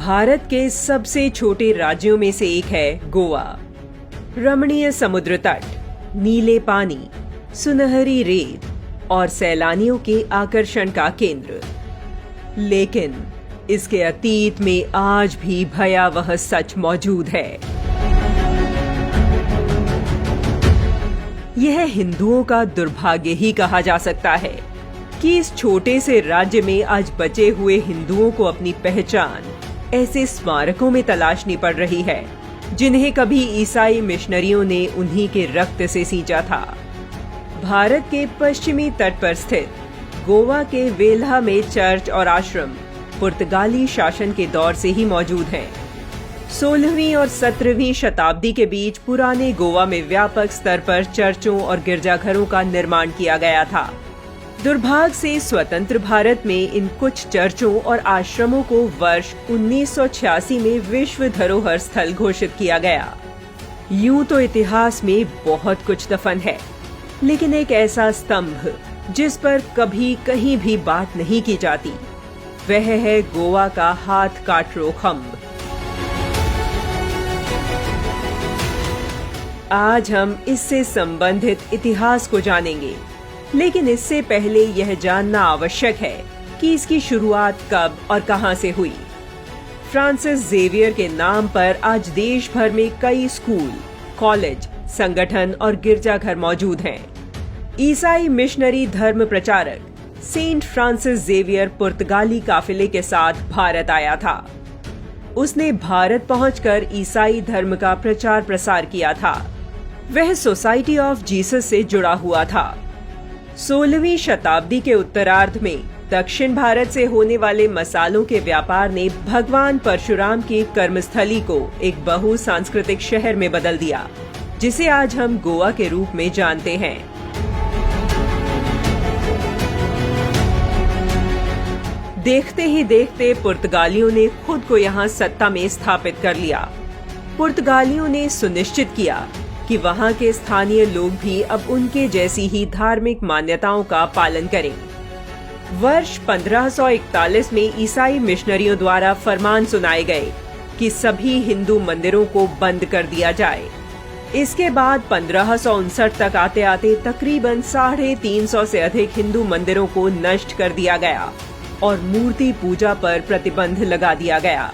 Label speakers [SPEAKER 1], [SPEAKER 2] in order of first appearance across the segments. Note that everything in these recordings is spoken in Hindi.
[SPEAKER 1] भारत के सबसे छोटे राज्यों में से एक है गोवा। रमणीय समुद्र तट, नीले पानी, सुनहरी रेत और सैलानियों के आकर्षण का केंद्र। लेकिन इसके अतीत में आज भी भयावह सच मौजूद है। यह हिंदुओं का दुर्भाग्य ही कहा जा सकता है कि इस छोटे से राज्य में आज बचे हुए हिंदुओं को अपनी पहचान ऐसे स्मारकों में तलाशनी पड़ रही है जिन्हें कभी ईसाई मिशनरियों ने उन्हीं के रक्त से सींचा था। भारत के पश्चिमी तट पर स्थित गोवा के वेल्हा में चर्च और आश्रम पुर्तगाली शासन के दौर से ही मौजूद हैं। 16वीं और 17वीं शताब्दी के बीच पुराने गोवा में व्यापक स्तर पर चर्चों और गिरजाघरों का निर्माण किया गया था। दुर्भाग्य से स्वतंत्र भारत में इन कुछ चर्चों और आश्रमों को वर्ष 1986 में विश्व धरोहर स्थल घोषित किया गया। यूं तो इतिहास में बहुत कुछ दफन है, लेकिन एक ऐसा स्तंभ जिस पर कभी कहीं भी बात नहीं की जाती, वह है गोवा का हाथ काटरो खम्भ। आज हम इससे संबंधित इतिहास को जानेंगे, लेकिन इससे पहले यह जानना आवश्यक है कि इसकी शुरुआत कब और कहां से हुई। फ्रांसिस जेवियर के नाम पर आज देश भर में कई स्कूल, कॉलेज, संगठन और गिरजाघर मौजूद हैं। ईसाई मिशनरी धर्म प्रचारक सेंट फ्रांसिस जेवियर पुर्तगाली काफिले के साथ भारत आया था। उसने भारत पहुंचकर ईसाई धर्म का प्रचार प्रसार किया था। वह सोसाइटी ऑफ जीसस से जुड़ा हुआ था। 16वीं शताब्दी के उत्तरार्ध में दक्षिण भारत से होने वाले मसालों के व्यापार ने भगवान परशुराम की कर्मस्थली को एक बहुसांस्कृतिक शहर में बदल दिया, जिसे आज हम गोवा के रूप में जानते हैं। देखते ही देखते पुर्तगालियों ने खुद को यहाँ सत्ता में स्थापित कर लिया। पुर्तगालियों ने सुनिश्चित किया कि वहां के स्थानीय लोग भी अब उनके जैसी ही धार्मिक मान्यताओं का पालन करें। वर्ष 1541 में ईसाई मिशनरियों द्वारा फरमान सुनाए गए कि सभी हिंदू मंदिरों को बंद कर दिया जाए। इसके बाद 1559 तक आते आते तकरीबन 350 से अधिक हिंदू मंदिरों को नष्ट कर दिया गया और मूर्ति पूजा पर प्रतिबंध लगा दिया गया।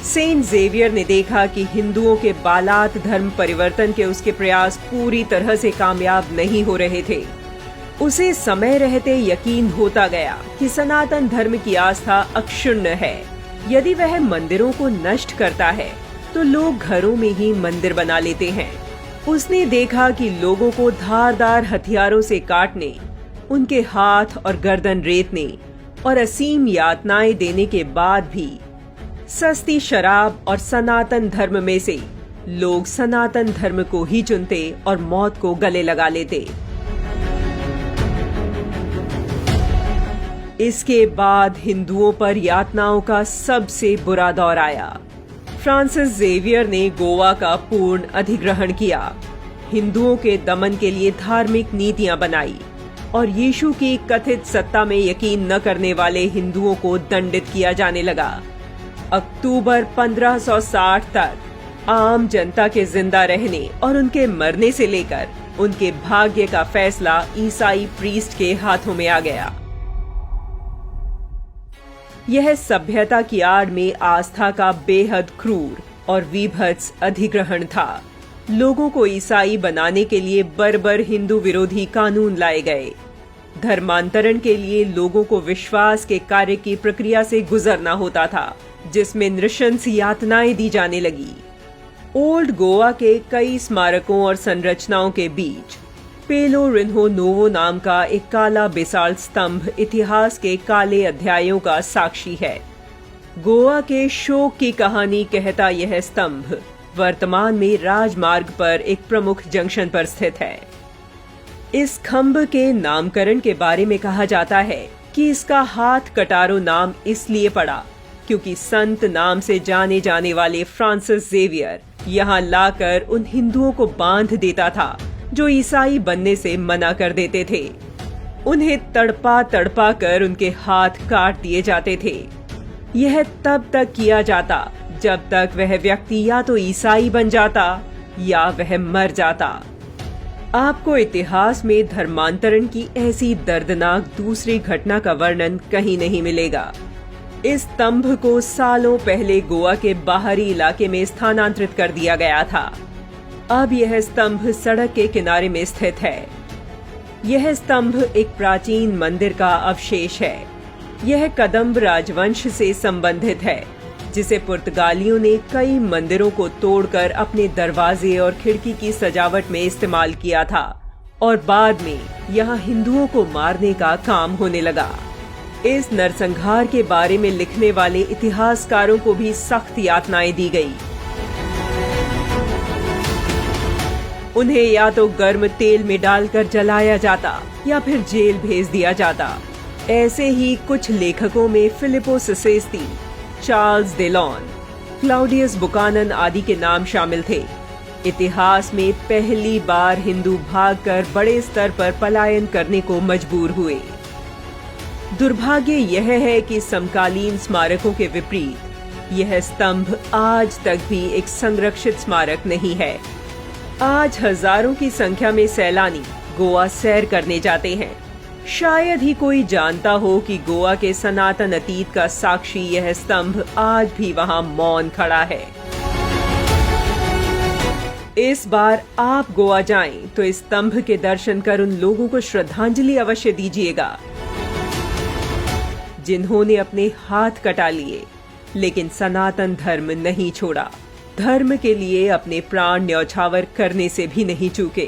[SPEAKER 1] सेंट जेवियर ने देखा कि हिंदुओं के बालात धर्म परिवर्तन के उसके प्रयास पूरी तरह से कामयाब नहीं हो रहे थे। उसे समय रहते यकीन होता गया कि सनातन धर्म की आस्था अक्षुण्ण है। यदि वह मंदिरों को नष्ट करता है तो लोग घरों में ही मंदिर बना लेते हैं। उसने देखा कि लोगों को धारदार हथियारों से काटने, उनके हाथ और गर्दन रेतने और असीम यातनाएं देने के बाद भी सस्ती शराब और सनातन धर्म में से लोग सनातन धर्म को ही चुनते और मौत को गले लगा लेते। इसके बाद हिंदुओं पर यातनाओं का सबसे बुरा दौर आया। फ्रांसिस जेवियर ने गोवा का पूर्ण अधिग्रहण किया, हिंदुओं के दमन के लिए धार्मिक नीतियां बनाई और यीशु की कथित सत्ता में यकीन न करने वाले हिंदुओं को दंडित किया जाने लगा। अक्टूबर 1560 तक आम जनता के जिंदा रहने और उनके मरने से लेकर उनके भाग्य का फैसला ईसाई प्रीस्ट के हाथों में आ गया। यह सभ्यता की आड़ में आस्था का बेहद क्रूर और विभत्स अधिग्रहण था। लोगों को ईसाई बनाने के लिए बर्बर हिंदू विरोधी कानून लाए गए। धर्मांतरण के लिए लोगों को विश्वास के कार्य की प्रक्रिया से गुजरना होता था, जिसमें नृशंस यातनाएं दी जाने लगी। ओल्ड गोवा के कई स्मारकों और संरचनाओं के बीच पेलो रिन्हो नोवो नाम का एक काला बेसाल्ट स्तंभ इतिहास के काले अध्यायों का साक्षी है। गोवा के शोक की कहानी कहता यह स्तंभ वर्तमान में राजमार्ग पर एक प्रमुख जंक्शन पर स्थित है। इस खंभ के नामकरण के बारे में कहा जाता है कि इसका हाथ कटारो नाम इसलिए पड़ा क्योंकि संत नाम से जाने जाने वाले फ्रांसिस जेवियर यहाँ लाकर उन हिंदुओं को बांध देता था जो ईसाई बनने से मना कर देते थे। उन्हें तड़पा तड़पा कर उनके हाथ काट दिए जाते थे। यह तब तक किया जाता जब तक वह व्यक्ति या तो ईसाई बन जाता या वह मर जाता। आपको इतिहास में धर्मांतरण की ऐसी दर्दनाक दूसरी घटना का वर्णन कहीं नहीं मिलेगा। इस स्तंभ को सालों पहले गोवा के बाहरी इलाके में स्थानांतरित कर दिया गया था। अब यह स्तंभ सड़क के किनारे में स्थित है। यह स्तंभ एक प्राचीन मंदिर का अवशेष है। यह कदम्ब राजवंश से संबंधित है, जिसे पुर्तगालियों ने कई मंदिरों को तोड़कर अपने दरवाजे और खिड़की की सजावट में इस्तेमाल किया था और बाद में यहाँ हिंदुओं को मारने का काम होने लगा। इस नरसंहार के बारे में लिखने वाले इतिहासकारों को भी सख्त यातनाएं दी गई। उन्हें या तो गर्म तेल में डालकर जलाया जाता या फिर जेल भेज दिया जाता। ऐसे ही कुछ लेखकों में Filippo सेसेस्ती, Charles Delon, Claudius Buchanan आदि के नाम शामिल थे। इतिहास में पहली बार हिंदू भागकर बड़े स्तर पर पलायन करने को मजबूर हुए। दुर्भाग्य यह है कि समकालीन स्मारकों के विपरीत यह स्तंभ आज तक भी एक संरक्षित स्मारक नहीं है। आज हजारों की संख्या में सैलानी गोवा सैर करने जाते हैं। शायद ही कोई जानता हो कि गोवा के सनातन अतीत का साक्षी यह स्तंभ आज भी वहां मौन खड़ा है। इस बार आप गोवा जाएं तो इस स्तंभ के दर्शन कर उन लोगों को श्रद्धांजलि अवश्य दीजिएगा जिन्होंने अपने हाथ कटा लिए लेकिन सनातन धर्म नहीं छोड़ा, धर्म के लिए अपने प्राण न्यौछावर करने से भी नहीं चूके।